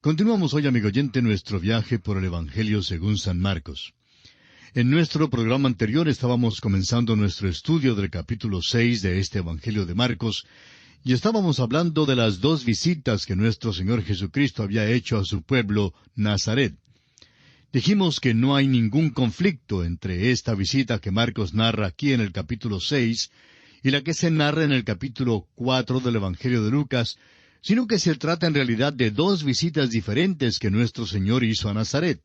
Continuamos hoy, amigo oyente, nuestro viaje por el Evangelio según San Marcos. En nuestro programa anterior estábamos comenzando nuestro estudio del capítulo 6 de este Evangelio de Marcos, y estábamos hablando de las dos visitas que nuestro Señor Jesucristo había hecho a su pueblo, Nazaret. Dijimos que no hay ningún conflicto entre esta visita que Marcos narra aquí en el capítulo 6 y la que se narra en el capítulo 4 del Evangelio de Lucas, sino que se trata en realidad de dos visitas diferentes que nuestro Señor hizo a Nazaret.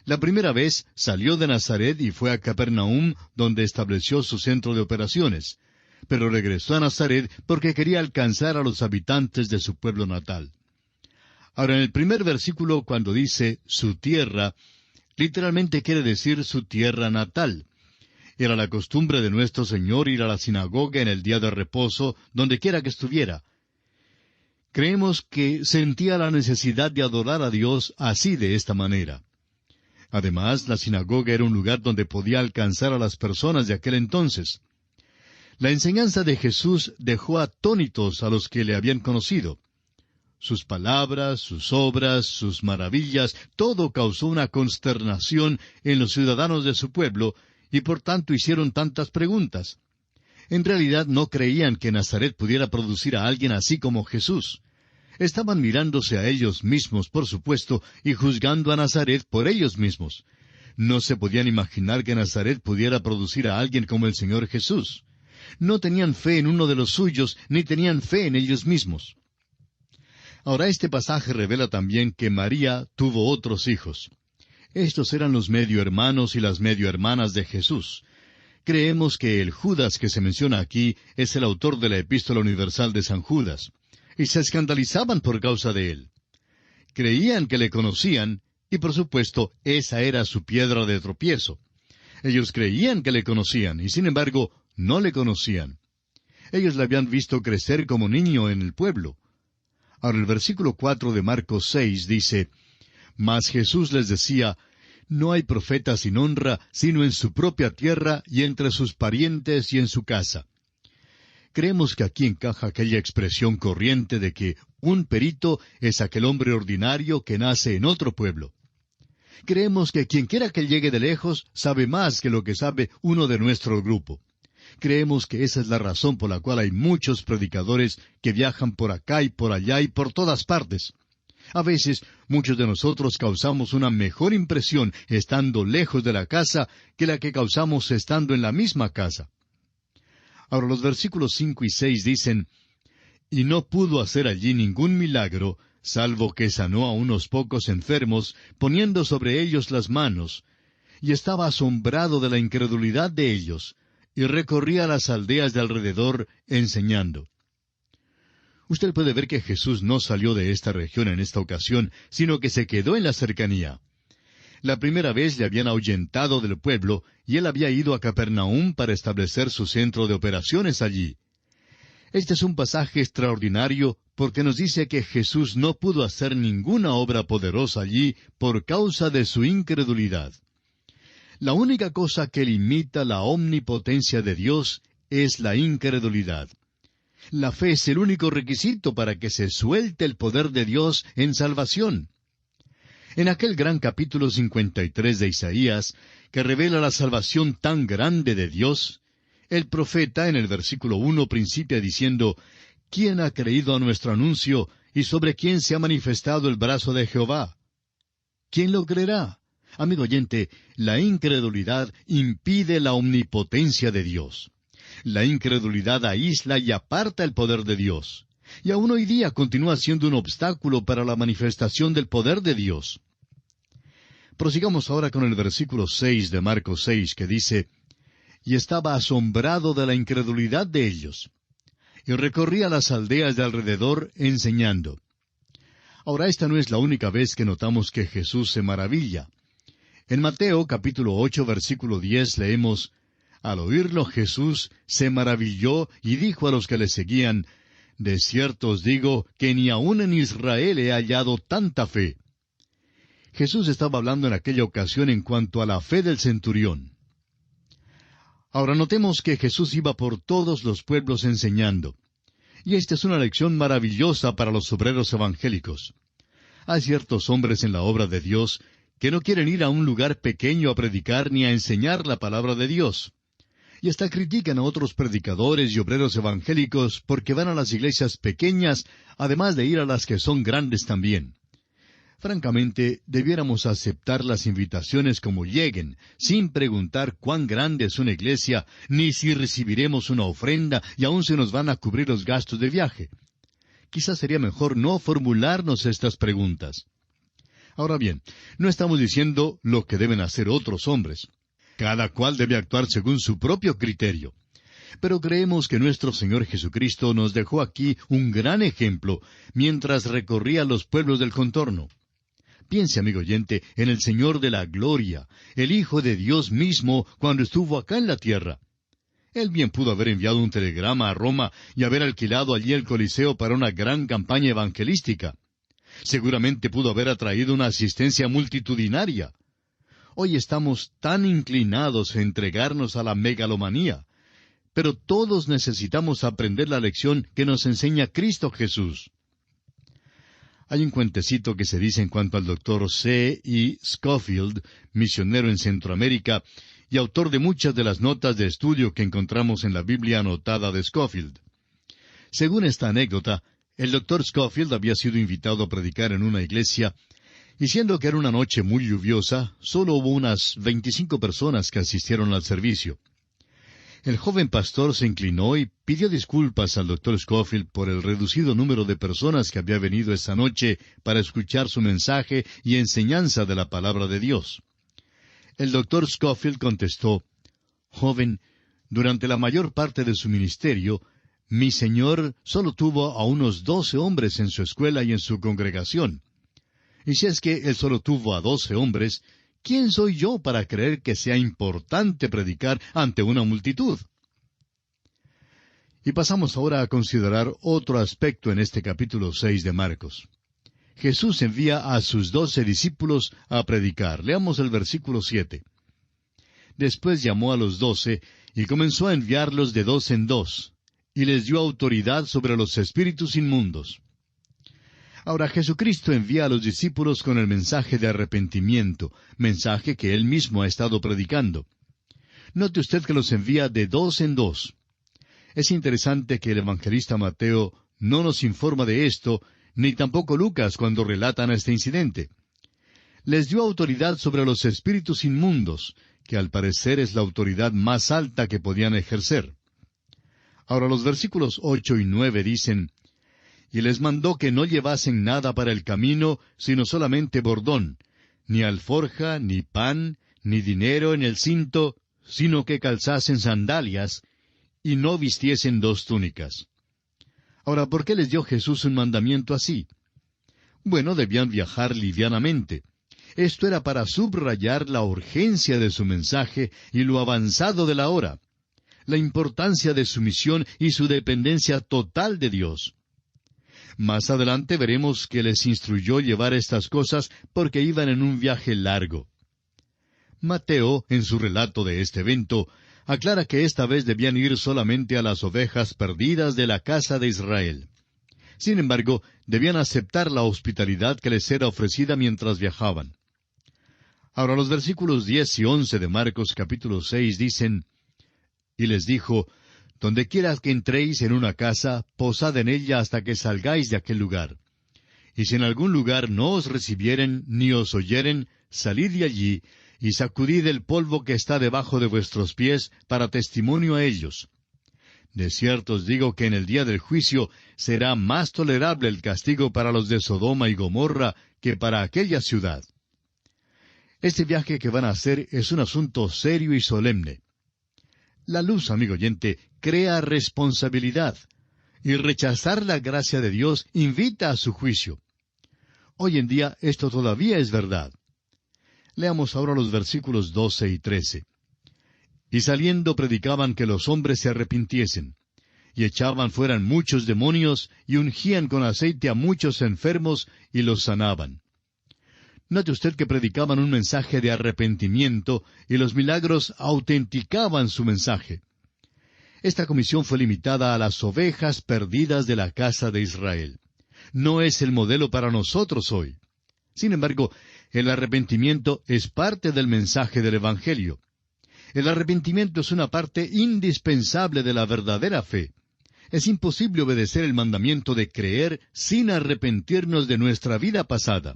La primera vez salió de Nazaret y fue a Capernaum, donde estableció su centro de operaciones, pero regresó a Nazaret porque quería alcanzar a los habitantes de su pueblo natal. Ahora, en el primer versículo, cuando dice su tierra, literalmente quiere decir su tierra natal. Era la costumbre de nuestro Señor ir a la sinagoga en el día de reposo, donde quiera que estuviera. Creemos que sentía la necesidad de adorar a Dios así, de esta manera. Además, la sinagoga era un lugar donde podía alcanzar a las personas de aquel entonces. La enseñanza de Jesús dejó atónitos a los que le habían conocido. Sus palabras, sus obras, sus maravillas, todo causó una consternación en los ciudadanos de su pueblo, y por tanto hicieron tantas preguntas. En realidad no creían que Nazaret pudiera producir a alguien así como Jesús. Estaban mirándose a ellos mismos, por supuesto, y juzgando a Nazaret por ellos mismos. No se podían imaginar que Nazaret pudiera producir a alguien como el Señor Jesús. No tenían fe en uno de los suyos, ni tenían fe en ellos mismos. Ahora, este pasaje revela también que María tuvo otros hijos. Estos eran los medio hermanos y las medio hermanas de Jesús. Creemos que el Judas que se menciona aquí es el autor de la Epístola Universal de San Judas, y se escandalizaban por causa de él. Creían que le conocían, y por supuesto, esa era su piedra de tropiezo. Ellos creían que le conocían, y sin embargo, no le conocían. Ellos le habían visto crecer como niño en el pueblo. Ahora el versículo 4 de Marcos 6 dice, «Mas Jesús les decía, no hay profeta sin honra, sino en su propia tierra y entre sus parientes y en su casa». Creemos que aquí encaja aquella expresión corriente de que un perito es aquel hombre ordinario que nace en otro pueblo. Creemos que quienquiera que llegue de lejos sabe más que lo que sabe uno de nuestro grupo. Creemos que esa es la razón por la cual hay muchos predicadores que viajan por acá y por allá y por todas partes. A veces, muchos de nosotros causamos una mejor impresión estando lejos de la casa que la que causamos estando en la misma casa. Ahora los versículos 5 y 6 dicen, «Y no pudo hacer allí ningún milagro, salvo que sanó a unos pocos enfermos, poniendo sobre ellos las manos, y estaba asombrado de la incredulidad de ellos, y recorría las aldeas de alrededor enseñando». Usted puede ver que Jesús no salió de esta región en esta ocasión, sino que se quedó en la cercanía. La primera vez le habían ahuyentado del pueblo, y él había ido a Capernaum para establecer su centro de operaciones allí. Este es un pasaje extraordinario porque nos dice que Jesús no pudo hacer ninguna obra poderosa allí por causa de su incredulidad. La única cosa que limita la omnipotencia de Dios es la incredulidad. La fe es el único requisito para que se suelte el poder de Dios en salvación. En aquel gran capítulo 53 de Isaías, que revela la salvación tan grande de Dios, el profeta en el versículo 1 principia diciendo, «¿Quién ha creído a nuestro anuncio, y sobre quién se ha manifestado el brazo de Jehová? ¿Quién lo creerá?». Amigo oyente, la incredulidad impide la omnipotencia de Dios. La incredulidad aísla y aparta el poder de Dios. Y aún hoy día continúa siendo un obstáculo para la manifestación del poder de Dios. Prosigamos ahora con el versículo 6 de Marcos 6, que dice, «Y estaba asombrado de la incredulidad de ellos, y recorría las aldeas de alrededor enseñando». Ahora, esta no es la única vez que notamos que Jesús se maravilla. En Mateo capítulo 8, versículo 10 leemos, «Al oírlo Jesús se maravilló y dijo a los que le seguían, De cierto os digo que ni aun en Israel he hallado tanta fe». Jesús estaba hablando en aquella ocasión en cuanto a la fe del centurión. Ahora notemos que Jesús iba por todos los pueblos enseñando. Y esta es una lección maravillosa para los obreros evangélicos. Hay ciertos hombres en la obra de Dios que no quieren ir a un lugar pequeño a predicar ni a enseñar la palabra de Dios. Y hasta critican a otros predicadores y obreros evangélicos porque van a las iglesias pequeñas, además de ir a las que son grandes también. Francamente, debiéramos aceptar las invitaciones como lleguen, sin preguntar cuán grande es una iglesia, ni si recibiremos una ofrenda y aún se nos van a cubrir los gastos de viaje. Quizás sería mejor no formularnos estas preguntas. Ahora bien, no estamos diciendo lo que deben hacer otros hombres. Cada cual debe actuar según su propio criterio. Pero creemos que nuestro Señor Jesucristo nos dejó aquí un gran ejemplo mientras recorría los pueblos del contorno. Piense, amigo oyente, en el Señor de la Gloria, el Hijo de Dios mismo, cuando estuvo acá en la tierra. Él bien pudo haber enviado un telegrama a Roma y haber alquilado allí el Coliseo para una gran campaña evangelística. Seguramente pudo haber atraído una asistencia multitudinaria. Hoy estamos tan inclinados a entregarnos a la megalomanía, pero todos necesitamos aprender la lección que nos enseña Cristo Jesús. Hay un cuentecito que se dice en cuanto al doctor C. E. Scofield, misionero en Centroamérica, y autor de muchas de las notas de estudio que encontramos en la Biblia anotada de Scofield. Según esta anécdota, el doctor Scofield había sido invitado a predicar en una iglesia, y siendo que era una noche muy lluviosa, solo hubo unas 25 personas que asistieron al servicio. El joven pastor se inclinó y pidió disculpas al doctor Scofield por el reducido número de personas que había venido esa noche para escuchar su mensaje y enseñanza de la palabra de Dios. El doctor Scofield contestó, «Joven, durante la mayor parte de su ministerio, mi señor solo tuvo a unos 12 hombres en su escuela y en su congregación. Y si es que él solo tuvo a 12 hombres, ¿quién soy yo para creer que sea importante predicar ante una multitud?» Y pasamos ahora a considerar otro aspecto en este capítulo 6 de Marcos. Jesús envía a sus 12 discípulos a predicar. Leamos el versículo 7. Después llamó a los 12 y comenzó a enviarlos de 2 en 2, y les dio autoridad sobre los espíritus inmundos. Ahora Jesucristo envía a los discípulos con el mensaje de arrepentimiento, mensaje que Él mismo ha estado predicando. Note usted que los envía de 2 en 2. Es interesante que el evangelista Mateo no nos informa de esto, ni tampoco Lucas cuando relatan este incidente. Les dio autoridad sobre los espíritus inmundos, que al parecer es la autoridad más alta que podían ejercer. Ahora los versículos 8 y 9 dicen, «Y les mandó que no llevasen nada para el camino, sino solamente bordón, ni alforja, ni pan, ni dinero en el cinto, sino que calzasen sandalias, y no vistiesen 2 túnicas». Ahora, ¿por qué les dio Jesús un mandamiento así? Bueno, debían viajar livianamente. Esto era para subrayar la urgencia de su mensaje y lo avanzado de la hora, la importancia de su misión y su dependencia total de Dios. Más adelante veremos que les instruyó llevar estas cosas porque iban en un viaje largo. Mateo, en su relato de este evento, aclara que esta vez debían ir solamente a las ovejas perdidas de la casa de Israel. Sin embargo, debían aceptar la hospitalidad que les era ofrecida mientras viajaban. Ahora los versículos 10 y 11 de Marcos capítulo 6 dicen, «Y les dijo, donde quiera que entréis en una casa, posad en ella hasta que salgáis de aquel lugar. Y si en algún lugar no os recibieren ni os oyeren, salid de allí, y sacudid el polvo que está debajo de vuestros pies para testimonio a ellos. De cierto os digo que en el día del juicio será más tolerable el castigo para los de Sodoma y Gomorra que para aquella ciudad». Este viaje que van a hacer es un asunto serio y solemne. La luz, amigo oyente, crea responsabilidad, y rechazar la gracia de Dios invita a su juicio. Hoy en día esto todavía es verdad. Leamos ahora los versículos 12 y 13. «Y saliendo predicaban que los hombres se arrepintiesen, y echaban fuera muchos demonios, y ungían con aceite a muchos enfermos, y los sanaban». Note usted que predicaban un mensaje de arrepentimiento, y los milagros autenticaban su mensaje. Esta comisión fue limitada a las ovejas perdidas de la casa de Israel. No es el modelo para nosotros hoy. Sin embargo, el arrepentimiento es parte del mensaje del Evangelio. El arrepentimiento es una parte indispensable de la verdadera fe. Es imposible obedecer el mandamiento de creer sin arrepentirnos de nuestra vida pasada.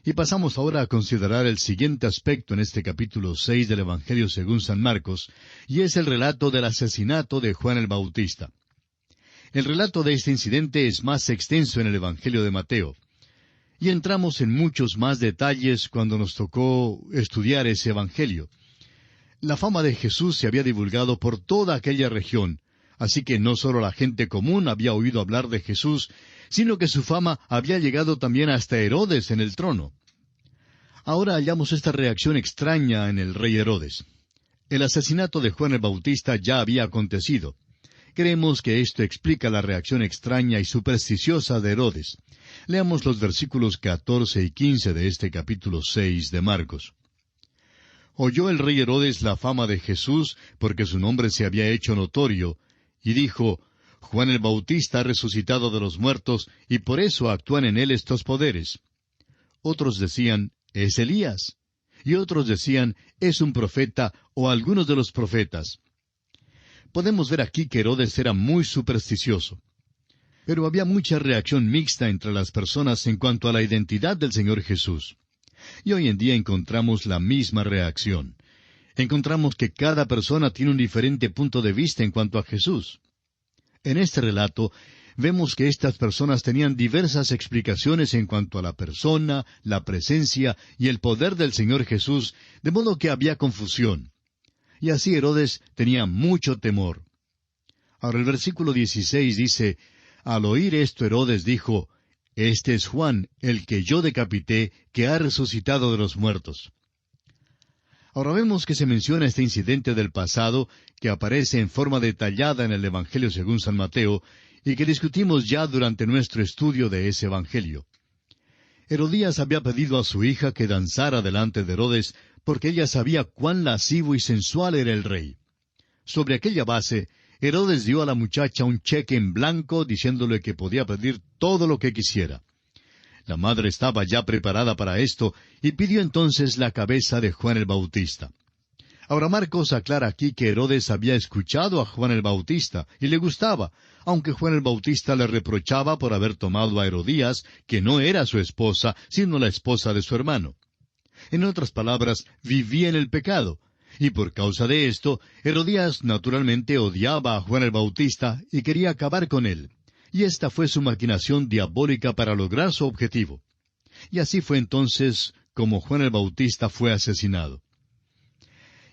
Y pasamos ahora a considerar el siguiente aspecto en este capítulo 6 del Evangelio según San Marcos, y es el relato del asesinato de Juan el Bautista. El relato de este incidente es más extenso en el Evangelio de Mateo, y entramos en muchos más detalles cuando nos tocó estudiar ese Evangelio. La fama de Jesús se había divulgado por toda aquella región, así que no solo la gente común había oído hablar de Jesús, sino que su fama había llegado también hasta Herodes en el trono. Ahora hallamos esta reacción extraña en el rey Herodes. El asesinato de Juan el Bautista ya había acontecido. Creemos que esto explica la reacción extraña y supersticiosa de Herodes. Leamos los versículos 14 y 15 de este capítulo 6 de Marcos. Oyó el rey Herodes la fama de Jesús, porque su nombre se había hecho notorio, y dijo, Juan el Bautista ha resucitado de los muertos, y por eso actúan en él estos poderes. Otros decían, es Elías. Y otros decían, es un profeta, o algunos de los profetas. Podemos ver aquí que Herodes era muy supersticioso. Pero había mucha reacción mixta entre las personas en cuanto a la identidad del Señor Jesús. Y hoy en día encontramos la misma reacción. Encontramos que cada persona tiene un diferente punto de vista en cuanto a Jesús. En este relato, vemos que estas personas tenían diversas explicaciones en cuanto a la persona, la presencia y el poder del Señor Jesús, de modo que había confusión. Y así Herodes tenía mucho temor. Ahora el versículo 16 dice, al oír esto Herodes dijo, este es Juan, el que yo decapité, que ha resucitado de los muertos. Ahora vemos que se menciona este incidente del pasado, que aparece en forma detallada en el Evangelio según San Mateo, y que discutimos ya durante nuestro estudio de ese Evangelio. Herodías había pedido a su hija que danzara delante de Herodes, porque ella sabía cuán lascivo y sensual era el rey. Sobre aquella base, Herodes dio a la muchacha un cheque en blanco, diciéndole que podía pedir todo lo que quisiera. La madre estaba ya preparada para esto, y pidió entonces la cabeza de Juan el Bautista. Ahora Marcos aclara aquí que Herodes había escuchado a Juan el Bautista, y le gustaba, aunque Juan el Bautista le reprochaba por haber tomado a Herodías, que no era su esposa, sino la esposa de su hermano. En otras palabras, vivía en el pecado, y por causa de esto, Herodías naturalmente odiaba a Juan el Bautista y quería acabar con él. Y esta fue su maquinación diabólica para lograr su objetivo. Y así fue entonces como Juan el Bautista fue asesinado.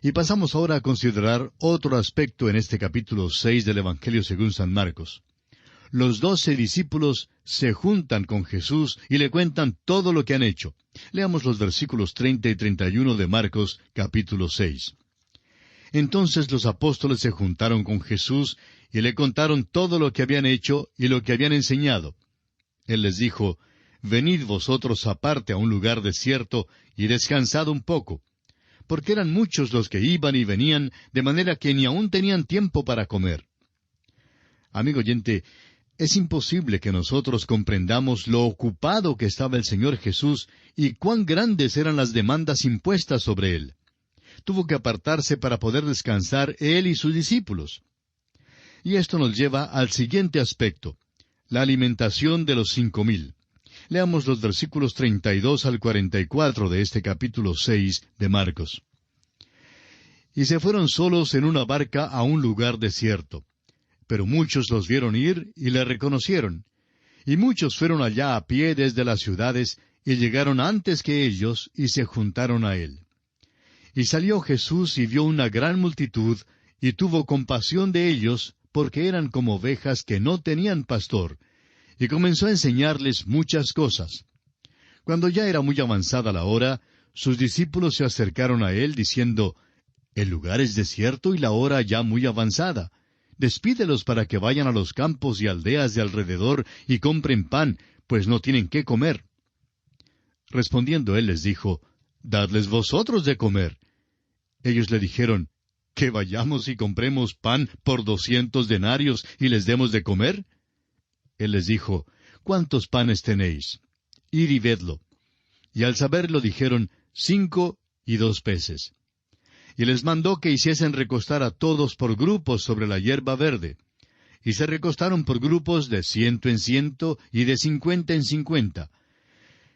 Y pasamos ahora a considerar otro aspecto en este capítulo 6 del Evangelio según San Marcos. Los 12 discípulos se juntan con Jesús y le cuentan todo lo que han hecho. Leamos los versículos 30 y 31 de Marcos, capítulo 6. Entonces los apóstoles se juntaron con Jesús y le contaron todo lo que habían hecho y lo que habían enseñado. Él les dijo, venid vosotros aparte a un lugar desierto y descansad un poco, porque eran muchos los que iban y venían, de manera que ni aún tenían tiempo para comer. Amigo oyente, es imposible que nosotros comprendamos lo ocupado que estaba el Señor Jesús y cuán grandes eran las demandas impuestas sobre Él. Tuvo que apartarse para poder descansar Él y sus discípulos. Y esto nos lleva al siguiente aspecto, la alimentación de los 5,000. Leamos los versículos 32 al 44 de este capítulo 6 de Marcos. Y se fueron solos en una barca a un lugar desierto. Pero muchos los vieron ir y le reconocieron. Y muchos fueron allá a pie desde las ciudades y llegaron antes que ellos y se juntaron a él. Y salió Jesús y vio una gran multitud y tuvo compasión de ellos, porque eran como ovejas que no tenían pastor, y comenzó a enseñarles muchas cosas. Cuando ya era muy avanzada la hora, sus discípulos se acercaron a él diciendo, el lugar es desierto y la hora ya muy avanzada. Despídelos para que vayan a los campos y aldeas de alrededor y compren pan, pues no tienen qué comer. Respondiendo él les dijo, dadles vosotros de comer. Ellos le dijeron, ¿que vayamos y compremos pan por 200 denarios y les demos de comer? Él les dijo, ¿cuántos panes tenéis? Id y vedlo. Y al saberlo dijeron, 5 y 2 peces. Y les mandó que hiciesen recostar a todos por grupos sobre la hierba verde. Y se recostaron por grupos de 100 en 100 y de 50 en 50.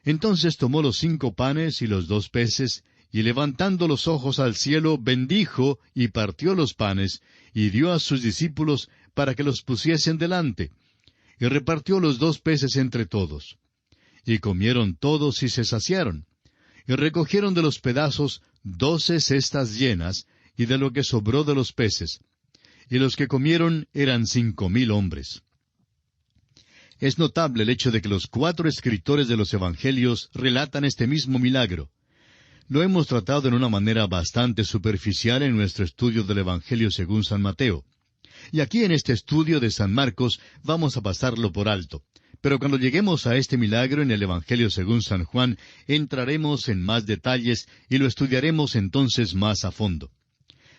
Entonces tomó los 5 panes y los 2 peces, y levantando los ojos al cielo, bendijo y partió los panes, y dio a sus discípulos para que los pusiesen delante. Y repartió los 2 peces entre todos. Y comieron todos y se saciaron. Y recogieron de los pedazos 12 cestas llenas, y de lo que sobró de los peces. Y los que comieron eran 5,000 hombres. Es notable el hecho de que los 4 escritores de los Evangelios relatan este mismo milagro. Lo hemos tratado en una manera bastante superficial en nuestro estudio del Evangelio según San Mateo. Y aquí en este estudio de San Marcos vamos a pasarlo por alto. Pero cuando lleguemos a este milagro en el Evangelio según San Juan, entraremos en más detalles y lo estudiaremos entonces más a fondo.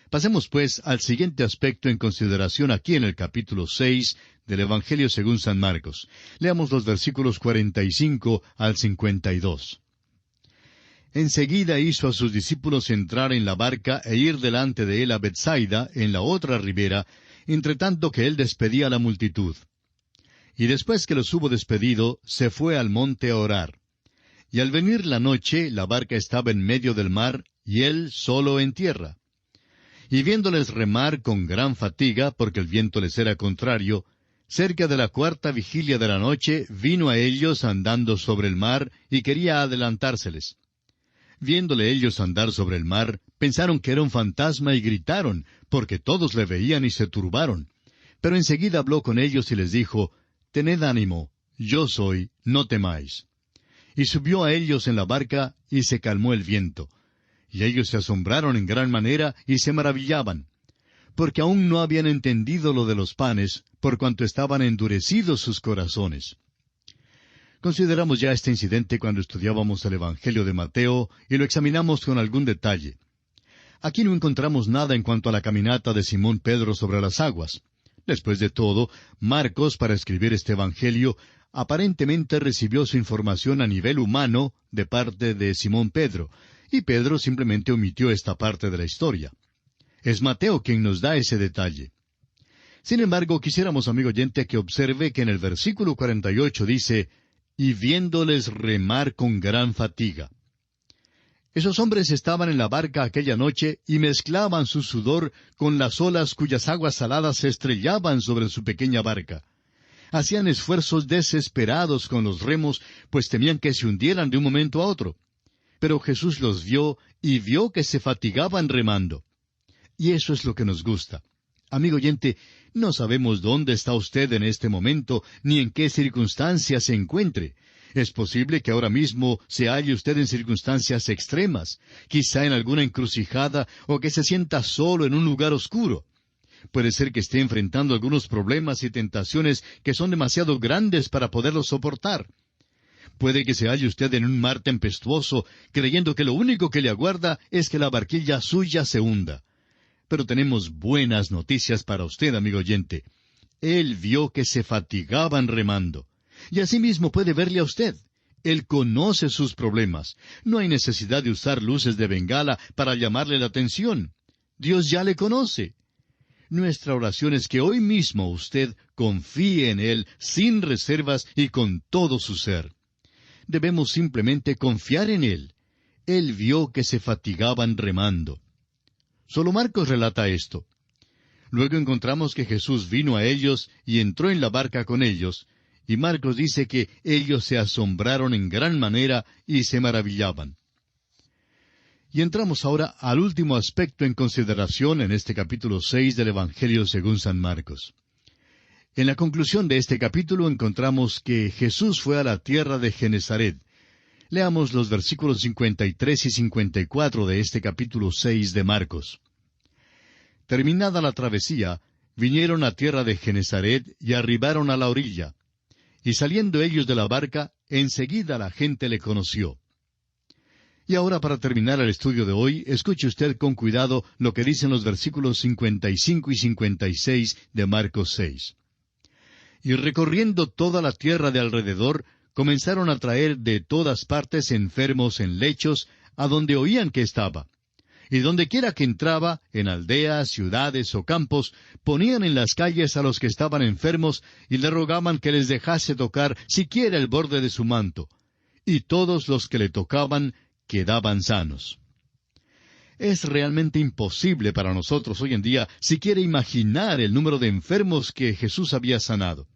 Pasemos pues al siguiente aspecto en consideración aquí en el capítulo 6 del Evangelio según San Marcos. Leamos los versículos 45 al 52. Enseguida hizo a sus discípulos entrar en la barca e ir delante de él a Betsaida, en la otra ribera, entre tanto que él despedía a la multitud. Y después que los hubo despedido, se fue al monte a orar. Y al venir la noche, la barca estaba en medio del mar, y él solo en tierra. Y viéndoles remar con gran fatiga, porque el viento les era contrario, cerca de la 4ª vigilia de la noche, vino a ellos andando sobre el mar, y quería adelantárseles. Viéndole ellos andar sobre el mar, pensaron que era un fantasma y gritaron, porque todos le veían y se turbaron. Pero enseguida habló con ellos y les dijo, Tened ánimo, yo soy, no temáis. Y subió a ellos en la barca, y se calmó el viento. Y ellos se asombraron en gran manera, y se maravillaban, porque aún no habían entendido lo de los panes, por cuanto estaban endurecidos sus corazones. Consideramos ya este incidente cuando estudiábamos el Evangelio de Mateo, y lo examinamos con algún detalle. Aquí no encontramos nada en cuanto a la caminata de Simón Pedro sobre las aguas. Después de todo, Marcos, para escribir este Evangelio, aparentemente recibió su información a nivel humano de parte de Simón Pedro, y Pedro simplemente omitió esta parte de la historia. Es Mateo quien nos da ese detalle. Sin embargo, quisiéramos, amigo oyente, que observe que en el versículo 48 dice, y viéndoles remar con gran fatiga. Esos hombres estaban en la barca aquella noche y mezclaban su sudor con las olas cuyas aguas saladas se estrellaban sobre su pequeña barca. Hacían esfuerzos desesperados con los remos, pues temían que se hundieran de un momento a otro. Pero Jesús los vio y vio que se fatigaban remando. Y eso es lo que nos gusta. Amigo oyente, no sabemos dónde está usted en este momento, ni en qué circunstancias se encuentre. Es posible que ahora mismo se halle usted en circunstancias extremas, quizá en alguna encrucijada, o que se sienta solo en un lugar oscuro. Puede ser que esté enfrentando algunos problemas y tentaciones que son demasiado grandes para poderlos soportar. Puede que se halle usted en un mar tempestuoso, creyendo que lo único que le aguarda es que la barquilla suya se hunda. Pero tenemos buenas noticias para usted, amigo oyente. Él vio que se fatigaban remando. Y asimismo puede verle a usted. Él conoce sus problemas. No hay necesidad de usar luces de bengala para llamarle la atención. Dios ya le conoce. Nuestra oración es que hoy mismo usted confíe en Él sin reservas y con todo su ser. Debemos simplemente confiar en Él. Él vio que se fatigaban remando. Solo Marcos relata esto. Luego encontramos que Jesús vino a ellos y entró en la barca con ellos, y Marcos dice que ellos se asombraron en gran manera y se maravillaban. Y entramos ahora al último aspecto en consideración en este capítulo 6 del Evangelio según San Marcos. En la conclusión de este capítulo encontramos que Jesús fue a la tierra de Genesaret. Leamos los versículos 53 y 54 de este capítulo 6 de Marcos. Terminada la travesía, vinieron a tierra de Genesaret y arribaron a la orilla. Y saliendo ellos de la barca, enseguida la gente le conoció. Y ahora, para terminar el estudio de hoy, escuche usted con cuidado lo que dicen los versículos 55 y 56 de Marcos 6. Y recorriendo toda la tierra de alrededor, comenzaron a traer de todas partes enfermos en lechos, a donde oían que estaba. Y dondequiera que entraba, en aldeas, ciudades o campos, ponían en las calles a los que estaban enfermos y le rogaban que les dejase tocar siquiera el borde de su manto. Y todos los que le tocaban quedaban sanos. Es realmente imposible para nosotros hoy en día siquiera imaginar el número de enfermos que Jesús había sanado.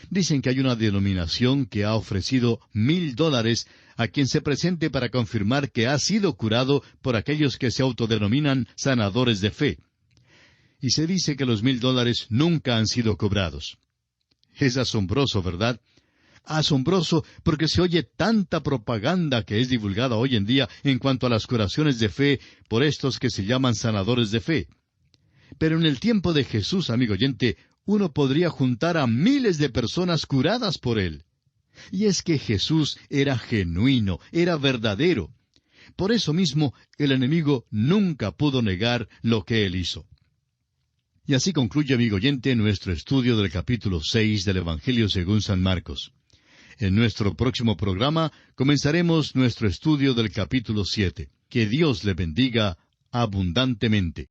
Dicen que hay una denominación que ha ofrecido $1,000 a quien se presente para confirmar que ha sido curado por aquellos que se autodenominan sanadores de fe. Y se dice que los $1,000 nunca han sido cobrados. Es asombroso, ¿verdad? Asombroso porque se oye tanta propaganda que es divulgada hoy en día en cuanto a las curaciones de fe por estos que se llaman sanadores de fe. Pero en el tiempo de Jesús, amigo oyente, uno podría juntar a miles de personas curadas por él. Y es que Jesús era genuino, era verdadero. Por eso mismo, el enemigo nunca pudo negar lo que él hizo. Y así concluye, amigo oyente, nuestro estudio del capítulo 6 del Evangelio según San Marcos. En nuestro próximo programa comenzaremos nuestro estudio del capítulo 7. Que Dios le bendiga abundantemente.